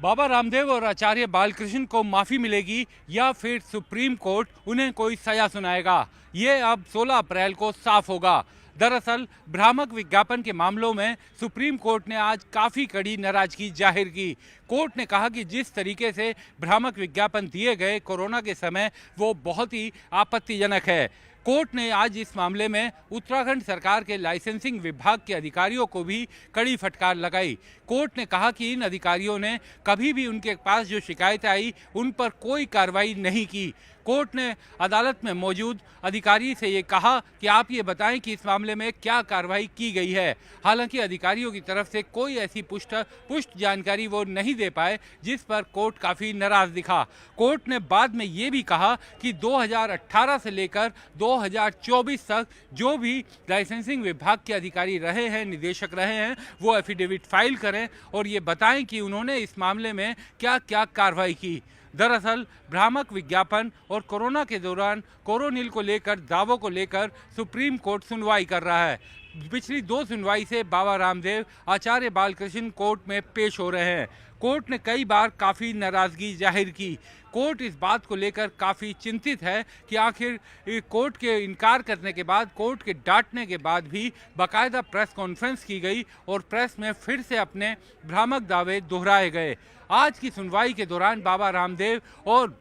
बाबा रामदेव और आचार्य बालकृष्ण को माफ़ी मिलेगी या फिर सुप्रीम कोर्ट उन्हें कोई सजा सुनाएगा, ये अब 16 अप्रैल को साफ होगा। दरअसल भ्रामक विज्ञापन के मामलों में सुप्रीम कोर्ट ने आज काफ़ी कड़ी नाराजगी जाहिर की। कोर्ट ने कहा कि जिस तरीके से भ्रामक विज्ञापन दिए गए कोरोना के समय, वो बहुत ही आपत्तिजनक है। कोर्ट ने आज इस मामले में उत्तराखंड सरकार के लाइसेंसिंग विभाग के अधिकारियों को भी कड़ी फटकार लगाई। कोर्ट ने कहा कि इन अधिकारियों ने कभी भी उनके पास जो शिकायत आई उन पर कोई कार्रवाई नहीं की। कोर्ट ने अदालत में मौजूद अधिकारी से ये कहा कि आप ये बताएं कि इस मामले में क्या कार्रवाई की गई है। हालांकि अधिकारियों की तरफ से कोई ऐसी पुष्ट जानकारी वो नहीं दे पाए, जिस पर कोर्ट काफ़ी नाराज दिखा। कोर्ट ने बाद में ये भी कहा कि 2018 से लेकर 2024 तक जो भी लाइसेंसिंग विभाग के अधिकारी रहे हैं, निदेशक रहे हैं, वो एफिडेविट फाइल करें और ये बताएं कि उन्होंने इस मामले में क्या क्या कार्रवाई की। दरअसल भ्रामक विज्ञापन और कोरोना के दौरान कोरोनिल को लेकर दावों को लेकर सुप्रीम कोर्ट सुनवाई कर रहा है। पिछली 2 सुनवाई से बाबा रामदेव आचार्य बालकृष्ण कोर्ट में पेश हो रहे हैं। कोर्ट ने कई बार काफ़ी नाराज़गी जाहिर की। कोर्ट इस बात को लेकर काफ़ी चिंतित है कि आखिर कोर्ट के इनकार करने के बाद, कोर्ट के डांटने के बाद भी बाकायदा प्रेस कॉन्फ्रेंस की गई और प्रेस में फिर से अपने भ्रामक दावे दोहराए गए। आज की सुनवाई के दौरान बाबा रामदेव और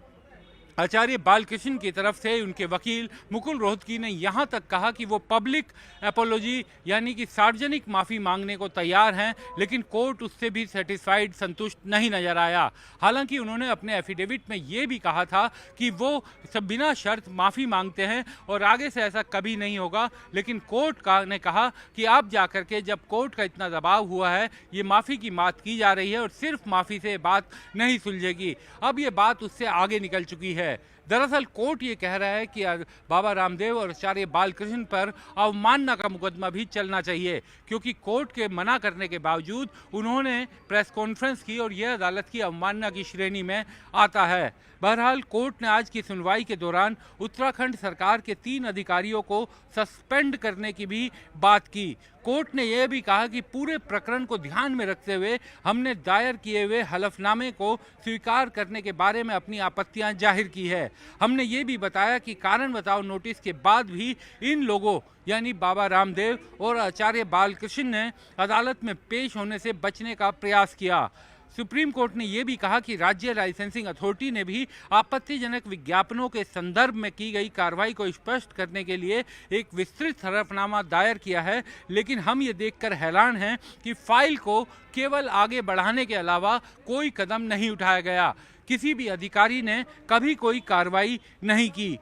आचार्य बालकृष्ण की तरफ से उनके वकील मुकुल रोहतगी ने यहाँ तक कहा कि वो पब्लिक एपोलॉजी यानी कि सार्वजनिक माफ़ी मांगने को तैयार हैं, लेकिन कोर्ट उससे भी सेटिस्फाइड, संतुष्ट नहीं नजर आया। हालांकि उन्होंने अपने एफिडेविट में ये भी कहा था कि वो सब बिना शर्त माफ़ी मांगते हैं और आगे से ऐसा कभी नहीं होगा। लेकिन कोर्ट ने कहा कि अब जाकर के जब कोर्ट का इतना दबाव हुआ है, ये माफ़ी की बात की जा रही है और सिर्फ माफ़ी से बात नहीं सुलझेगी। अब ये बात उससे आगे निकल चुकी है। दरअसल कोर्ट ये कह रहा है कि बाबा रामदेव और आचार्य बालकृष्ण पर अवमानना का मुकदमा भी चलना चाहिए, क्योंकि कोर्ट के मना करने के बावजूद उन्होंने प्रेस कॉन्फ्रेंस की और यह अदालत की अवमानना की श्रेणी में आता है। बहरहाल कोर्ट ने आज की सुनवाई के दौरान उत्तराखंड सरकार के 3 अधिकारियों को सस्पेंड करने की भी बात की। कोर्ट ने यह भी कहा कि पूरे प्रकरण को ध्यान में रखते हुए हमने दायर किए हुए हलफनामे को स्वीकार करने के बारे में अपनी आपत्तियां जाहिर की है। हमने ये भी बताया कि कारण बताओ नोटिस के बाद भी इन लोगों यानी बाबा रामदेव और आचार्य बालकृष्ण ने अदालत में पेश होने से बचने का प्रयास किया। सुप्रीम कोर्ट ने यह भी कहा कि राज्य लाइसेंसिंग अथॉरिटी ने भी आपत्तिजनक विज्ञापनों के संदर्भ में की गई कार्रवाई को स्पष्ट करने के लिए एक विस्तृत हलफनामा दायर किया है, लेकिन हम ये देखकर हैरान हैं कि फाइल को केवल आगे बढ़ाने के अलावा कोई कदम नहीं उठाया गया। किसी भी अधिकारी ने कभी कोई कार्रवाई नहीं की।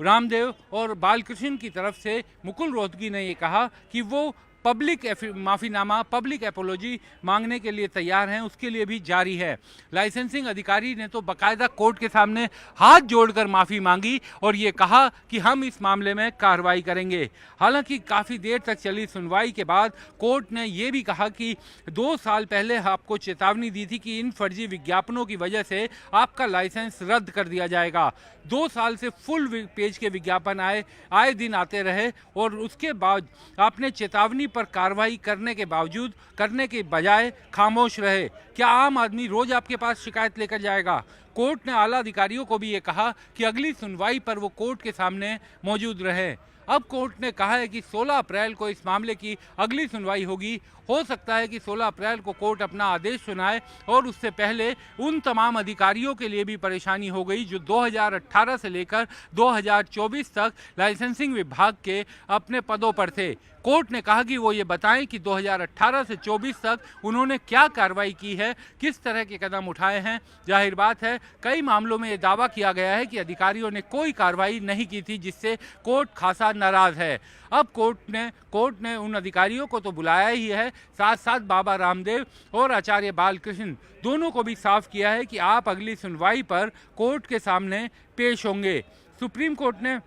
रामदेव और बालकृष्ण की तरफ से मुकुल रोहतगी ने यह कहा कि वो पब्लिक माफ़ीनामा, पब्लिक एपोलॉजी मांगने के लिए तैयार हैं, उसके लिए भी जारी है। लाइसेंसिंग अधिकारी ने तो बाकायदा कोर्ट के सामने हाथ जोड़कर माफ़ी मांगी और ये कहा कि हम इस मामले में कार्रवाई करेंगे। हालांकि काफ़ी देर तक चली सुनवाई के बाद कोर्ट ने ये भी कहा कि 2 साल पहले आपको चेतावनी दी थी कि इन फर्जी विज्ञापनों की वजह से आपका लाइसेंस रद्द कर दिया जाएगा। 2 साल से फुल पेज के विज्ञापन आए दिन आते रहे और उसके बाद आपने चेतावनी पर कार्रवाई करने के बजाय खामोश रहे। क्या आम आदमी रोज आपके पास शिकायत लेकर जाएगा? कोर्ट ने आला अधिकारियों को भी ये कहा कि अगली सुनवाई पर वो कोर्ट के सामने मौजूद रहे। अब कोर्ट ने कहा है कि 16 अप्रैल को इस मामले की अगली सुनवाई होगी। हो सकता है कि 16 अप्रैल को कोर्ट अपना आदेश सुनाए और उससे पहले उन तमाम अधिकारियों के लिए भी परेशानी हो गई जो 2018 से लेकर 2024 तक लाइसेंसिंग विभाग के अपने पदों पर थे। कोर्ट ने कहा कि वो ये बताएं कि 2018 से 24 तक उन्होंने क्या कार्रवाई की है, किस तरह के कदम उठाए हैं। जाहिर बात है कई मामलों में ये दावा किया गया है कि अधिकारियों ने कोई कार्रवाई नहीं की थी, जिससे कोर्ट खासा नाराज है। अब कोर्ट ने उन अधिकारियों को तो बुलाया ही है, साथ साथ बाबा रामदेव और आचार्य बालकृष्ण दोनों को भी साफ किया है कि आप अगली सुनवाई पर कोर्ट के सामने पेश होंगे। सुप्रीम कोर्ट ने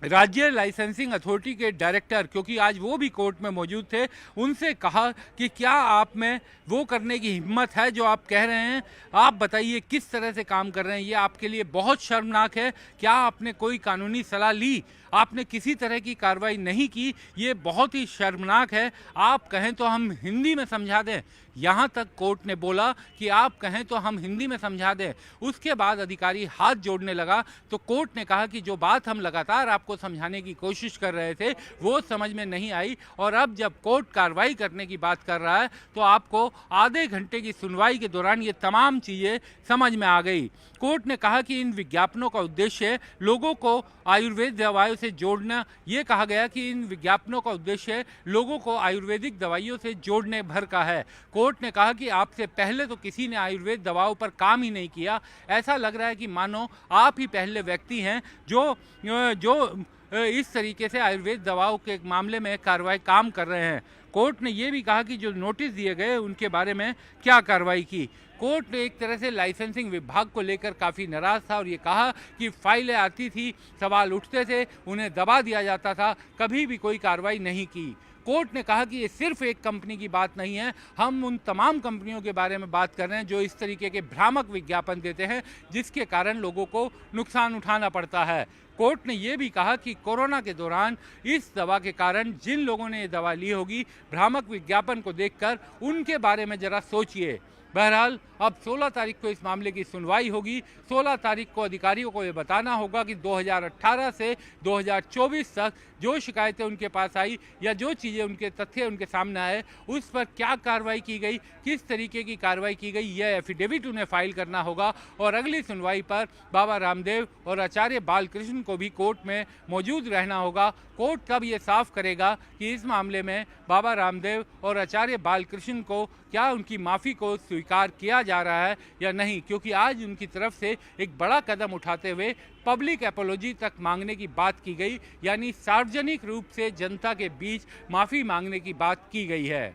राज्य लाइसेंसिंग अथॉरिटी के डायरेक्टर, क्योंकि आज वो भी कोर्ट में मौजूद थे, उनसे कहा कि क्या आप में वो करने की हिम्मत है जो आप कह रहे हैं? आप बताइए किस तरह से काम कर रहे हैं, ये आपके लिए बहुत शर्मनाक है। क्या आपने कोई कानूनी सलाह ली? आपने किसी तरह की कार्रवाई नहीं की, ये बहुत ही शर्मनाक है। आप कहें तो हम हिंदी में समझा दें, यहाँ तक कोर्ट ने बोला कि आप कहें तो हम हिंदी में समझा दें। उसके बाद अधिकारी हाथ जोड़ने लगा तो कोर्ट ने कहा कि जो बात हम लगातार आपको समझाने की कोशिश कर रहे थे वो समझ में नहीं आई, और अब जब कोर्ट कार्रवाई करने की बात कर रहा है तो आपको आधे घंटे की सुनवाई के दौरान ये तमाम चीज़ें समझ में आ गई। कोर्ट ने कहा कि इन विज्ञापनों का उद्देश्य लोगों को आयुर्वेद दवाइयों से जोड़ना, ये कहा गया कि इन विज्ञापनों का उद्देश्य लोगों को आयुर्वेदिक दवाइयों से जोड़ने भर का है। कोर्ट ने कहा कि आपसे पहले तो किसी ने आयुर्वेद दवाओं पर काम ही नहीं किया। ऐसा लग रहा है कि मानो आप ही पहले व्यक्ति हैं जो इस तरीके से आयुर्वेद दवाओं के मामले में कार्रवाई काम कर रहे हैं। कोर्ट ने यह भी कहा कि जो नोटिस दिए गए उनके बारे में क्या कार्रवाई की। कोर्ट ने एक तरह से लाइसेंसिंग विभाग को लेकर काफ़ी नाराज था और ये कहा कि फाइलें आती थी, सवाल उठते थे, उन्हें दबा दिया जाता था, कभी भी कोई कार्रवाई नहीं की। कोर्ट ने कहा कि ये सिर्फ एक कंपनी की बात नहीं है, हम उन तमाम कंपनियों के बारे में बात कर रहे हैं जो इस तरीके के भ्रामक विज्ञापन देते हैं जिसके कारण लोगों को नुकसान उठाना पड़ता है। कोर्ट ने यह भी कहा कि कोरोना के दौरान इस दवा के कारण जिन लोगों ने ये दवा ली होगी, भ्रामक विज्ञापन को देखकर उनके बारे में जरा सोचिए। बहरहाल अब 16 तारीख को इस मामले की सुनवाई होगी। 16 तारीख को अधिकारियों को ये बताना होगा कि 2018 से 2024 तक जो शिकायतें उनके पास आई या जो चीज़ें उनके तथ्य उनके सामने आए उस पर क्या कार्रवाई की गई, किस तरीके की कार्रवाई की गई, यह एफिडेविट उन्हें फाइल करना होगा। और अगली सुनवाई पर बाबा रामदेव और आचार्य बालकृष्ण को भी कोर्ट में मौजूद रहना होगा। कोर्ट तब ये साफ करेगा कि इस मामले में बाबा रामदेव और आचार्य बालकृष्ण को क्या उनकी माफ़ी को स्वीकार किया जा रहा है या नहीं, क्योंकि आज उनकी तरफ से एक बड़ा कदम उठाते हुए पब्लिक एपोलॉजी तक मांगने की बात की गई, यानी सार्वजनिक रूप से जनता के बीच माफ़ी मांगने की बात की गई है।